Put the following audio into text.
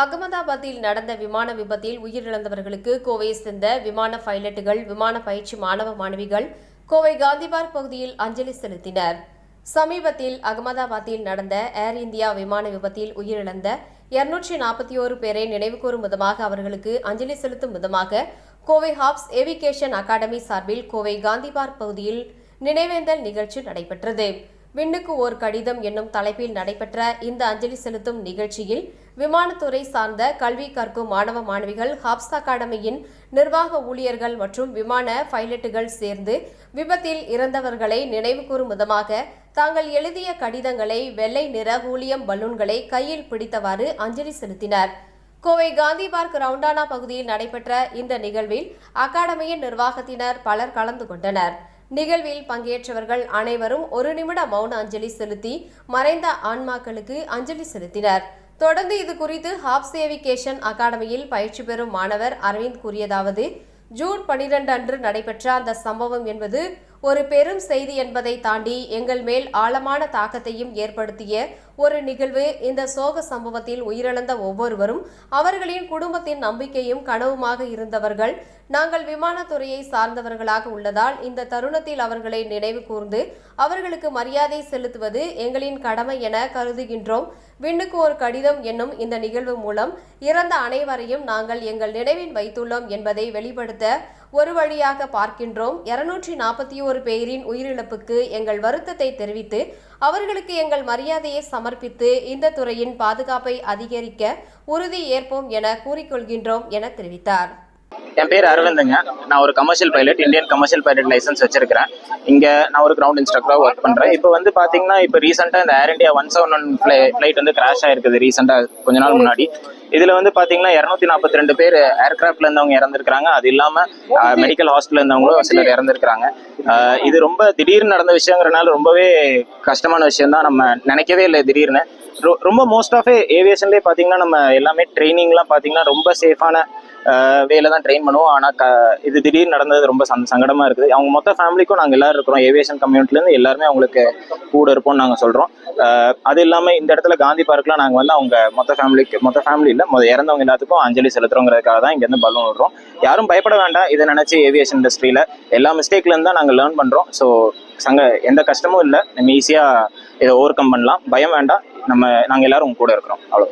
அகமதாபாத்தில் நடந்த விமான விபத்தில் உயிரிழந்தவர்களுக்கு கோவையை சேர்ந்த விமான பைலட்டுகள், விமான பயிற்சி மாணவ மாணவிகள் கோவை காந்தி பார்க் பகுதியில் அஞ்சலி செலுத்தினர். சமீபத்தில் அகமதாபாத்தில் நடந்த ஏர் இந்தியா விமான விபத்தில் உயிரிழந்த 241 பேரை நினைவுகூரும் விதமாக அவர்களுக்கு அஞ்சலி செலுத்தும் விதமாக கோவை ஹாப்ஸ் ஏவிகேஷன் அகாடமி சார்பில் கோவை காந்தி பார்க் பகுதியில் நினைவேந்தல் நிகழ்ச்சி நடைபெற்றது. விண்ணுக்கு ஓர் கடிதம் என்னும் தலைப்பில் நடைபெற்ற இந்த அஞ்சலி செலுத்தும் நிகழ்ச்சியில் விமானத்துறை சார்ந்த கல்வி கற்கும் மாணவ மாணவிகள், ஹாப்ஸ் அகாடமியின் நிர்வாக ஊழியர்கள் மற்றும் விமான பைலட்டுகள் சேர்ந்து விபத்தில் இறந்தவர்களை நினைவுகூரும் விதமாக தாங்கள் எழுதிய கடிதங்களை, வெள்ளை நிற ஹூலியம் பலூன்களை கையில் பிடித்தவாறு அஞ்சலி செலுத்தினர். கோவை காந்தி பார்க் ரவுண்டானா பகுதியில் நடைபெற்ற இந்த நிகழ்வில் அகாடமியின் நிர்வாகத்தினர் பலர் கலந்து கொண்டனர். நிகழ்வில் பங்கேற்றவர்கள் அனைவரும் 1 நிமிட மௌன அஞ்சலி செலுத்தி மறைந்த ஆன்மாக்களுக்கு அஞ்சலி செலுத்தினர். தொடர்ந்து இது குறித்து ஹாப்ஸ் ஏவிகேஷன் அகாடமியில் பயிற்சி பெறும் மாணவர் அரவிந்த் கூறியதாவது: ஜூன் 12 அன்று நடைபெற்ற அந்த சம்பவம் என்பது ஒரு பெரும் செய்தி என்பதை தாண்டி எங்கள் மேல் ஆழமான தாக்கத்தையும் ஏற்படுத்திய ஒரு நிகழ்வு. இந்த சோக சம்பவத்தில் உயிரிழந்த ஒவ்வொருவரும் அவர்களின் குடும்பத்தின் நம்பிக்கையும் கனவுமாக இருந்தவர்கள். நாங்கள் விமானத்துறையை சார்ந்தவர்களாக உள்ளதால் இந்த தருணத்தில் அவர்களை நினைவு கூர்ந்து அவர்களுக்கு மரியாதை செலுத்துவது எங்களின் கடமை என கருதுகின்றோம். விண்ணுக்கு ஒரு கடிதம் என்னும் இந்த நிகழ்வு மூலம் இறந்த அனைவரையும் நாங்கள் எங்கள் நினைவில் வைத்துள்ளோம் என்பதை வெளிப்படுத்த ஒரு வழியாக பார்க்கின்றோம். 241 பேரின் உயிரிழப்புக்கு எங்கள் வருத்தத்தை தெரிவித்து அவர்களுக்கு எங்கள் மரியாதையை சமர்ப்பித்து இந்த துறையின் பாதுகாப்பை அதிகரிக்க உறுதி ஏற்போம் என கூறிக்கொள்கின்றோம் என தெரிவித்தார். என் பேர் அரவிந்துங்க. நான் ஒரு commercial pilot, Indian commercial pilot licence வச்சிருக்கிறேன். இங்கே நான் ஒரு கிரவுண்ட் இன்ஸ்ட்ரக்டராக ஒர்க் பண்ணுறேன். இப்போ வந்து பார்த்தீங்கன்னா, இப்போ ரீசெண்டாக இந்த ஏர் இந்தியா 171 ஃப்ளைட் வந்து கிராஷ் ஆயிருக்குது ரீசெண்டாக கொஞ்ச நாள் முன்னாடி. இதில் வந்து பார்த்தீங்கன்னா 242 பேர் ஏர்கிராஃப்ட்ல இருந்தவங்க இறந்துருக்காங்க. அது இல்லாமல் மெடிக்கல் ஹாஸ்பிட்டல் இருந்தவங்களும் சிலர் இறந்துருக்காங்க. இது ரொம்ப திடீர்னு நடந்த விஷயங்கிறனால ரொம்பவே கஷ்டமான விஷயம் தான். நம்ம நினைக்கவே இல்லை திடீர்னு. ரொம்ப மோஸ்ட் ஆஃப் ஏவியேஷன்லேயே பார்த்தீங்கன்னா நம்ம எல்லாமே ட்ரைனிங்லாம் பார்த்தீங்கன்னா ரொம்ப சேஃபான வேலை தான் ட்ரெயின் பண்ணுவோம். ஆனால் இது திடீர்னு நடந்தது ரொம்ப சங்கடமாக இருக்குது. அவங்க மொத்த ஃபேமிலிக்கும் நாங்கள் எல்லாரும் இருக்கிறோம். ஏவியேஷன் கம்யூனிட்டிலேருந்து எல்லாருமே அவங்களுக்கு கூட இருப்போம்னு நாங்கள் சொல்கிறோம். அது இல்லாமல் இந்த இடத்துல காந்தி பார்க்லாம் நாங்கள் வந்து அவங்க மொத்த ஃபேமிலியில் இறந்தவங்க எல்லாத்துக்கும் அஞ்சலி செலுத்துறோங்கிறதுக்காக தான் இங்கேருந்து பலூன் விடுறோம். யாரும் பயப்பட வேண்டாம். இதை நினச்சி ஏவியேஷன் இண்டஸ்ட்ரியில் எல்லா மிஸ்டேக்லேருந்து தான் நாங்கள் லேர்ன் பண்ணுறோம். ஸோ எந்த கஷ்டமும் இல்லை. நம்ம ஈஸியாக இதை ஓவர் கம் பண்ணலாம். பயம் வேண்டாம். நாங்கள் எல்லாரும் உங்க கூட இருக்கிறோம். அவ்வளோ.